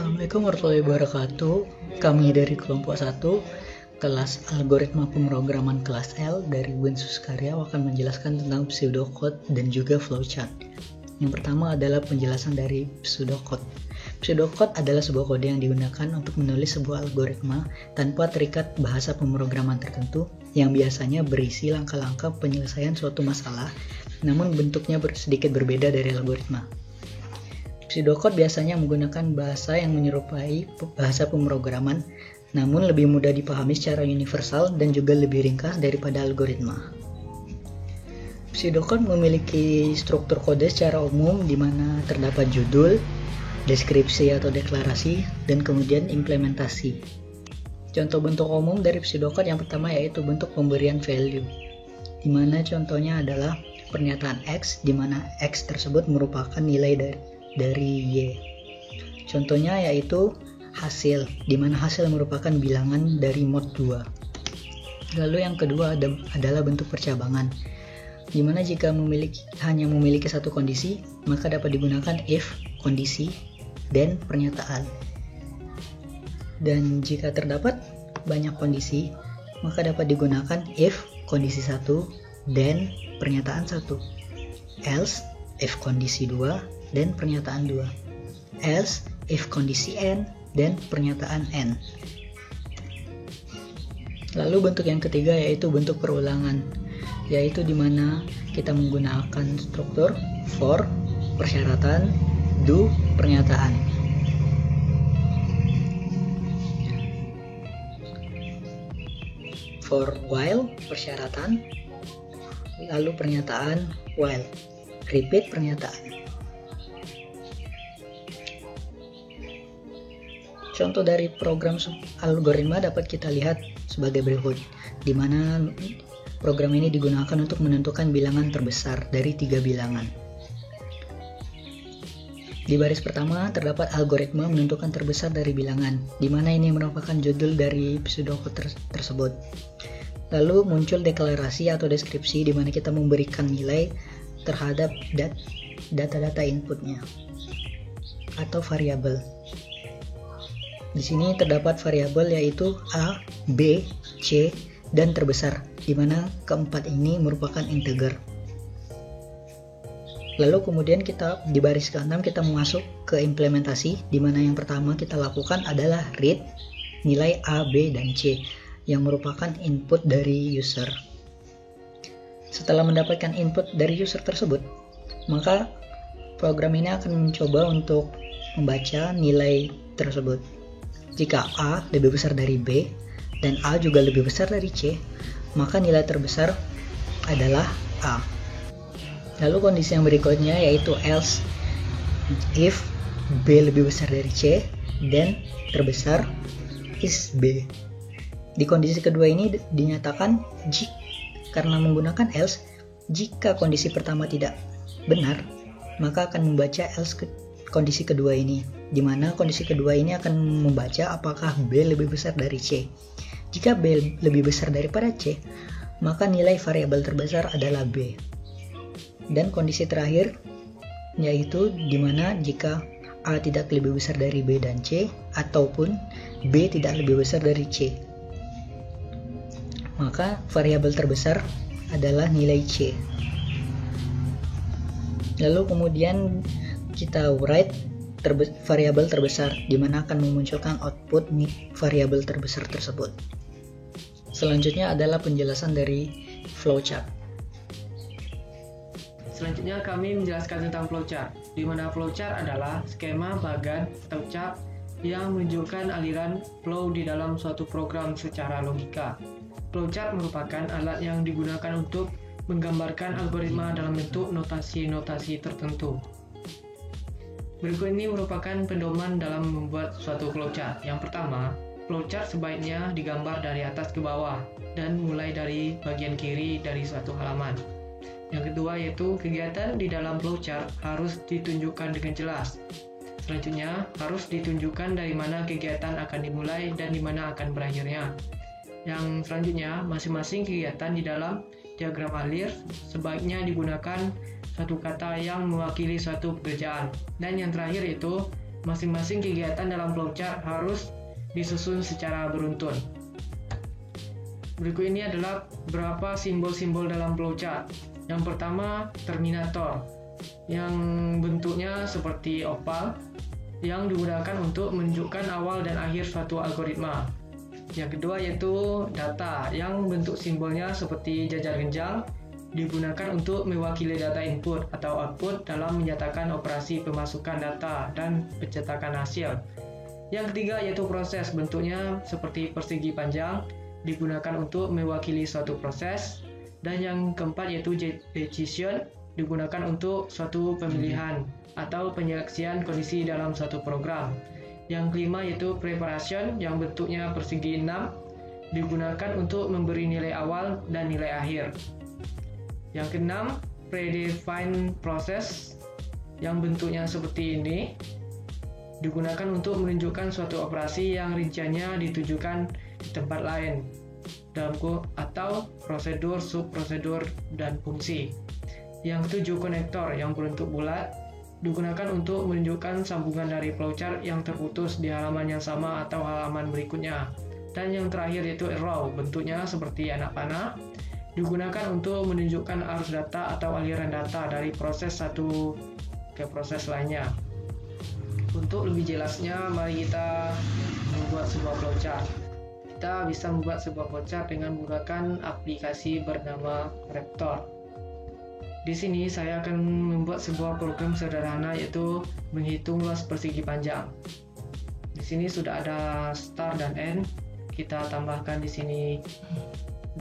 Assalamualaikum warahmatullahi wabarakatuh. Kami dari kelompok 1 kelas algoritma pemrograman kelas L dari UIN Suskarya akan menjelaskan tentang pseudocode dan juga flowchart. Yang pertama adalah penjelasan dari pseudocode. Pseudocode adalah sebuah kode yang digunakan untuk menulis sebuah algoritma tanpa terikat bahasa pemrograman tertentu yang biasanya berisi langkah-langkah penyelesaian suatu masalah, namun bentuknya sedikit berbeda dari algoritma. Pseudocode biasanya menggunakan bahasa yang menyerupai bahasa pemrograman, namun lebih mudah dipahami secara universal dan juga lebih ringkas daripada algoritma. Pseudocode memiliki struktur kode secara umum di mana terdapat judul, deskripsi atau deklarasi, dan kemudian implementasi. Contoh bentuk umum dari pseudocode yang pertama yaitu bentuk pemberian value, di mana contohnya adalah pernyataan X, di mana X tersebut merupakan nilai dari Y. Contohnya yaitu hasil, di mana hasil merupakan bilangan dari mod 2. Lalu yang kedua adalah bentuk percabangan, di mana jika hanya memiliki satu kondisi, maka dapat digunakan if, kondisi, dan pernyataan. Dan jika terdapat banyak kondisi, maka dapat digunakan if, kondisi 1, dan pernyataan 1. Else, if kondisi 2, dan pernyataan 2. Else, if kondisi N, dan pernyataan N. Lalu bentuk yang ketiga yaitu bentuk perulangan, yaitu di mana kita menggunakan struktur for, persyaratan, do, pernyataan. For while, persyaratan, lalu pernyataan while, repeat pernyataan. Contoh dari program algoritma dapat kita lihat sebagai berikut, di mana program ini digunakan untuk menentukan bilangan terbesar dari 3 bilangan. Di baris pertama terdapat algoritma menentukan terbesar dari bilangan, di mana ini merupakan judul dari pseudocode tersebut. Lalu muncul deklarasi atau deskripsi, di mana kita memberikan nilai terhadap data-data inputnya atau variabel. Di sini terdapat variabel yaitu A, B, C, dan terbesar, di mana keempat ini merupakan integer. Lalu kemudian kita di baris ke-6 kita masuk ke implementasi, di mana yang pertama kita lakukan adalah read nilai A, B, dan C yang merupakan input dari user. Setelah mendapatkan input dari user tersebut, maka program ini akan mencoba untuk membaca nilai tersebut. Jika A lebih besar dari B dan A juga lebih besar dari C, maka nilai terbesar adalah A. Lalu kondisi yang berikutnya yaitu else, if B lebih besar dari C dan terbesar is B. Di kondisi kedua ini dinyatakan karena menggunakan else, jika kondisi pertama tidak benar, maka akan membaca else kondisi kedua ini, di mana kondisi kedua ini akan membaca apakah B lebih besar dari C. Jika B lebih besar daripada C, maka nilai variabel terbesar adalah B. Dan kondisi terakhir yaitu di mana jika A tidak lebih besar dari B dan C, ataupun B tidak lebih besar dari C, maka variabel terbesar adalah nilai C. Lalu kemudian kita write variabel terbesar, di mana akan memunculkan output variabel terbesar tersebut. Selanjutnya adalah penjelasan dari flowchart. Selanjutnya kami menjelaskan tentang flowchart, di mana flowchart adalah skema bagan atau chart yang menunjukkan aliran flow di dalam suatu program secara logika. Flowchart merupakan alat yang digunakan untuk menggambarkan algoritma dalam bentuk notasi-notasi tertentu. Berikut ini merupakan pedoman dalam membuat suatu flowchart. Yang pertama, flowchart sebaiknya digambar dari atas ke bawah dan mulai dari bagian kiri dari suatu halaman. Yang kedua yaitu kegiatan di dalam flowchart harus ditunjukkan dengan jelas. Selanjutnya, harus ditunjukkan dari mana kegiatan akan dimulai dan di mana akan berakhirnya. Yang selanjutnya, masing-masing kegiatan di dalam diagram alir sebaiknya digunakan satu kata yang mewakili suatu pekerjaan. Dan yang terakhir itu masing-masing kegiatan dalam flowchart harus disusun secara beruntun. Berikut ini adalah beberapa simbol-simbol dalam flowchart. Yang pertama, terminator, yang bentuknya seperti oval, yang digunakan untuk menunjukkan awal dan akhir suatu algoritma. Yang kedua yaitu data, yang bentuk simbolnya seperti jajar genjang, digunakan untuk mewakili data input atau output dalam menyatakan operasi pemasukan data dan pencetakan hasil. Yang ketiga yaitu proses, bentuknya seperti persegi panjang, digunakan untuk mewakili suatu proses. Dan yang keempat yaitu decision, digunakan untuk suatu pemilihan atau penyeleksian kondisi dalam suatu program. Yang kelima yaitu preparation, yang bentuknya persegi 6, digunakan untuk memberi nilai awal dan nilai akhir. Yang keenam, predefined process, yang bentuknya seperti ini, digunakan untuk menunjukkan suatu operasi yang rinciannya ditujukan di tempat lain dalam atau prosedur, subprosedur, dan fungsi. Yang ketujuh, konektor, yang berbentuk bulat, digunakan untuk menunjukkan sambungan dari flowchart yang terputus di halaman yang sama atau halaman berikutnya. Dan yang terakhir yaitu arrow, bentuknya seperti anak panah, digunakan untuk menunjukkan arus data atau aliran data dari proses satu ke proses lainnya. Untuk lebih jelasnya, mari kita membuat sebuah flowchart. Kita bisa membuat sebuah flowchart dengan menggunakan aplikasi bernama Raptor. Di sini saya akan membuat sebuah program sederhana yaitu menghitung luas persegi panjang. Di sini sudah ada start dan end. Kita tambahkan di sini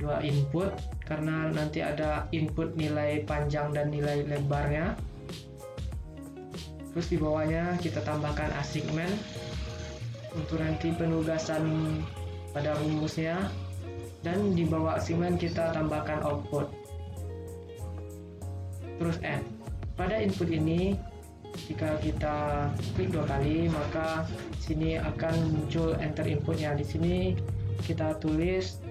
dua input karena nanti ada input nilai panjang dan nilai lebarnya. Terus di bawahnya kita tambahkan assignment untuk nanti penugasan pada rumusnya, dan di bawah assignment kita tambahkan output. Terus end. Pada input ini jika kita klik 2 kali maka sini akan muncul enter inputnya. Di sini kita tuliskan,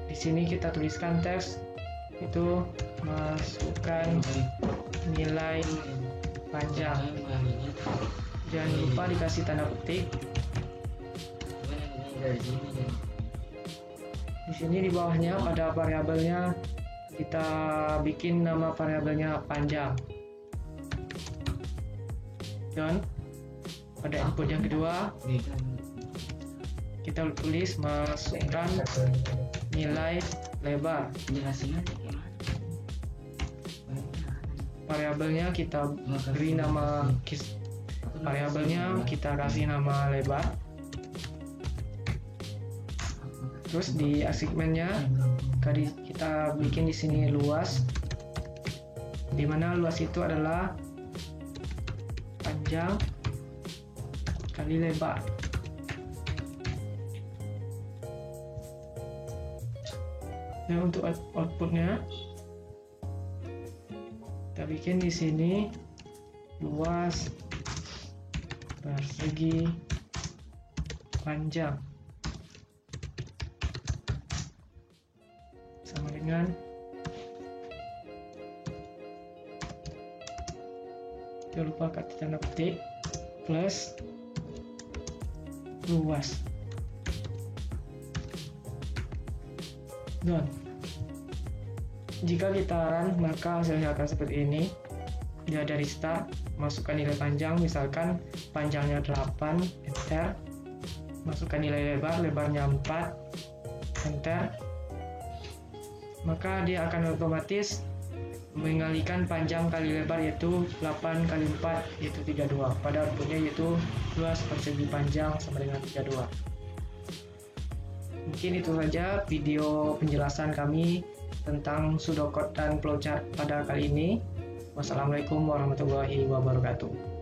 di sini kita tuliskan teks itu masukkan nilai panjang. Jangan lupa dikasih tanda petik. Di sini di bawahnya pada variabelnya kita bikin nama variabelnya panjang. Dan pada input yang kedua kita tulis masukkan nilai lebar. Variabelnya kita beri nama variabelnya kita kasih nama lebar. Terus di assignmentnya kita bikin di sini luas, di mana luas itu adalah panjang kali lebar. Dan untuk outputnya kita bikin di sini luas persegi panjang sama dengan jangan lupa kata tanda petik plus luas. Dan jika kita run maka hasilnya akan seperti ini. Ya, dari start masukkan nilai panjang, misalkan panjangnya 8, enter. Masukkan nilai lebar, lebarnya 4, enter. Maka dia akan otomatis mengalihkan panjang kali lebar yaitu 8 kali 4 yaitu 32. Pada outputnya yaitu luas persegi panjang sama dengan 32. Mungkin itu saja video penjelasan kami tentang pseudocode dan flowchart pada kali ini. Wassalamualaikum warahmatullahi wabarakatuh.